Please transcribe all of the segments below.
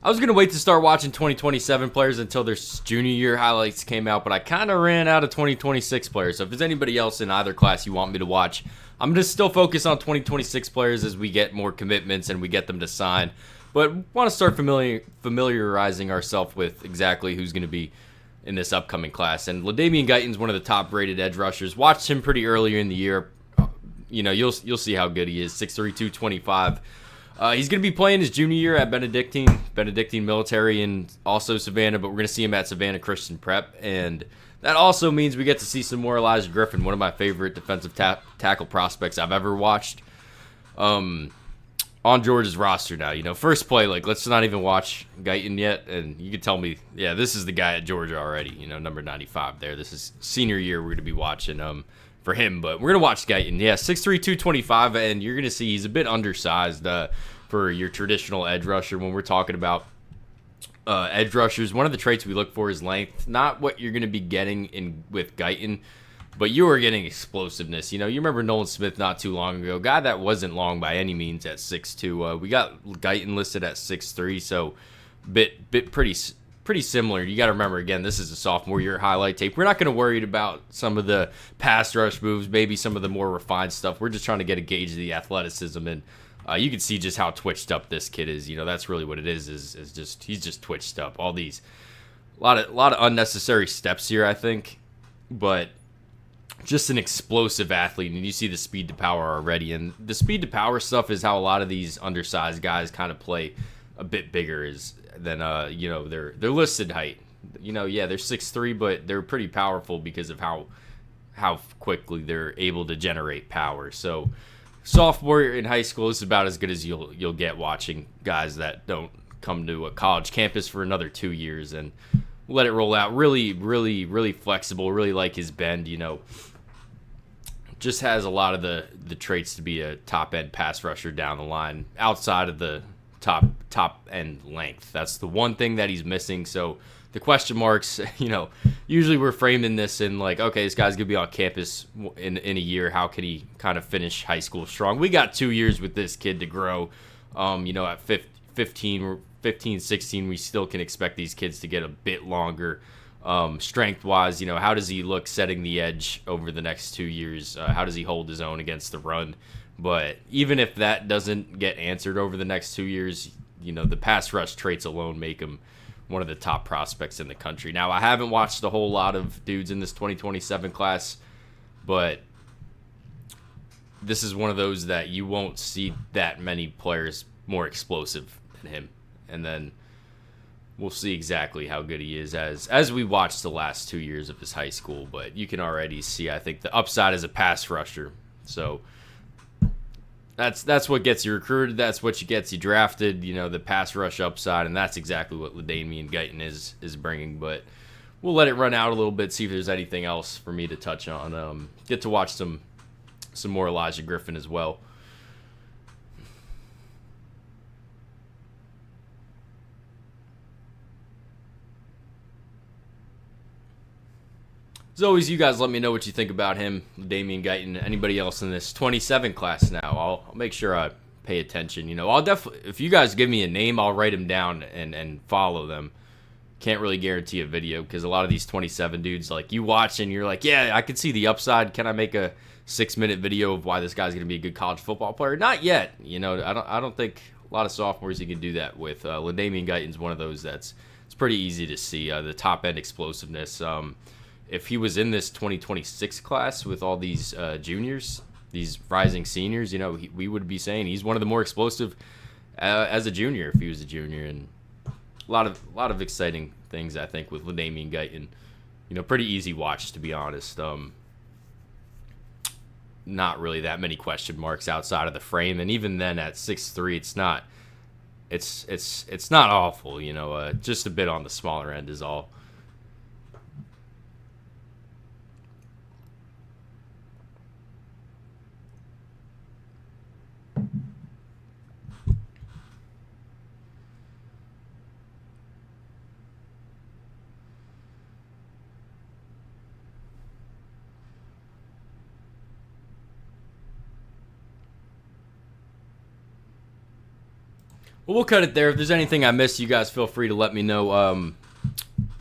I was going to wait to start watching 2027 players until their junior year highlights came out, but I kind of ran out of 2026 players. So if there's anybody else in either class you want me to watch, I'm going to still focus on 2026 players as we get more commitments and we get them to sign. But want to start familiarizing ourselves with exactly who's going to be in this upcoming class. And LaDamion Guyton's one of the top-rated edge rushers. Watched him pretty earlier in the year. You'll see how good he is. 6'3", 225. He's going to be playing his junior year at Benedictine Military, and also Savannah, but we're going to see him at Savannah Christian Prep. And that also means we get to see some more Elijah Griffin, one of my favorite defensive tackle prospects I've ever watched. On Georgia's roster now. First play, let's not even watch Guyton yet, and you can tell me, yeah, this is the guy at Georgia already, number 95 there. This is senior year we're going to be watching for him, but we're going to watch Guyton. Yeah, 6'3", 225, and you're going to see he's a bit undersized for your traditional edge rusher. When we're talking about edge rushers, one of the traits we look for is length, not what you're going to be getting with Guyton, but you are getting explosiveness. You remember Nolan Smith not too long ago, guy that wasn't long by any means at 6'2". We got Guyton listed at 6'3", so pretty similar. You got to remember, again, this is a sophomore year highlight tape. We're not going to worry about some of the pass rush moves, maybe some of the more refined stuff. We're just trying to get a gauge of the athleticism, and you can see just how twitched up this kid is. That's really what it is just he's just twitched up. All these a lot of unnecessary steps here, I think, but just an explosive athlete, and you see the speed to power already. And the speed to power stuff is how a lot of these undersized guys kind of play a bit bigger than their listed height. They're 6'3", but they're pretty powerful because of how quickly they're able to generate power. So sophomore in high school is about as good as you'll get watching guys that don't come to a college campus for another 2 years and let it roll out. Really, really, really flexible. Really like his bend. Just has a lot of the traits to be a top end pass rusher down the line outside of the top end length. That's the one thing that he's missing. So the question marks, usually we're framing this in okay, this guy's gonna be on campus in a year. How can he kind of finish high school strong? We got 2 years with this kid to grow. At 15, 16, we still can expect these kids to get a bit longer. Strength-wise, how does he look setting the edge over the next 2 years? How does he hold his own against the run? But even if that doesn't get answered over the next 2 years, the pass rush traits alone make him one of the top prospects in the country. Now, I haven't watched a whole lot of dudes in this 2027 class, but this is one of those that you won't see that many players more explosive than him. And then we'll see exactly how good he is as we watch the last 2 years of his high school. But you can already see, I think, the upside as a pass rusher. So that's what gets you recruited. That's what gets you drafted. The pass rush upside, and that's exactly what LaDamion Guyton is bringing. But we'll let it run out a little bit, see if there's anything else for me to touch on. Get to watch some more Elijah Griffin as well. As always, you guys let me know what you think about him, LaDamion Guyton, anybody else in this 27 class now. I'll make sure I pay attention. I'll definitely, if you guys give me a name, I'll write them down and follow them. Can't really guarantee a video because a lot of these 27 dudes, you watch and you're like, yeah, I can see the upside. Can I make a 6-minute video of why this guy's going to be a good college football player? Not yet. I don't think a lot of sophomores you can do that with. LaDamion Guyton's one of those it's pretty easy to see the top end explosiveness. If he was in this 2026 class with all these juniors, these rising seniors, we would be saying he's one of the more explosive as a junior if he was a junior. And a lot of exciting things, I think, with LaDamion Guyton. Pretty easy watch, to be honest. Not really that many question marks outside of the frame, and even then at 6'3", it's not awful. Just a bit on the smaller end is all. Well, we'll cut it there. If there's anything I missed, you guys feel free to let me know. I'm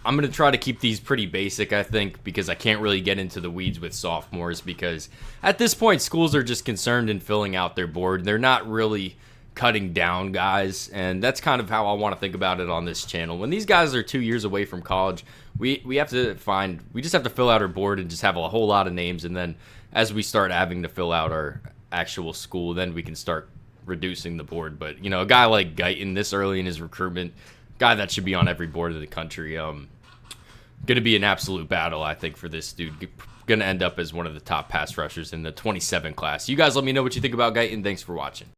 going to try to keep these pretty basic, I think, because I can't really get into the weeds with sophomores because at this point, schools are just concerned in filling out their board. They're not really cutting down guys, and that's kind of how I want to think about it on this channel. When these guys are 2 years away from college, we just have to fill out our board and just have a whole lot of names, and then as we start having to fill out our actual school, then we can start reducing the board. But, you know, a guy like Guyton this early in his recruitment, guy that should be on every board in the country, going to be an absolute battle, I think, for this dude. Going to end up as one of the top pass rushers in the 27 class. You guys let me know what you think about Guyton. Thanks for watching.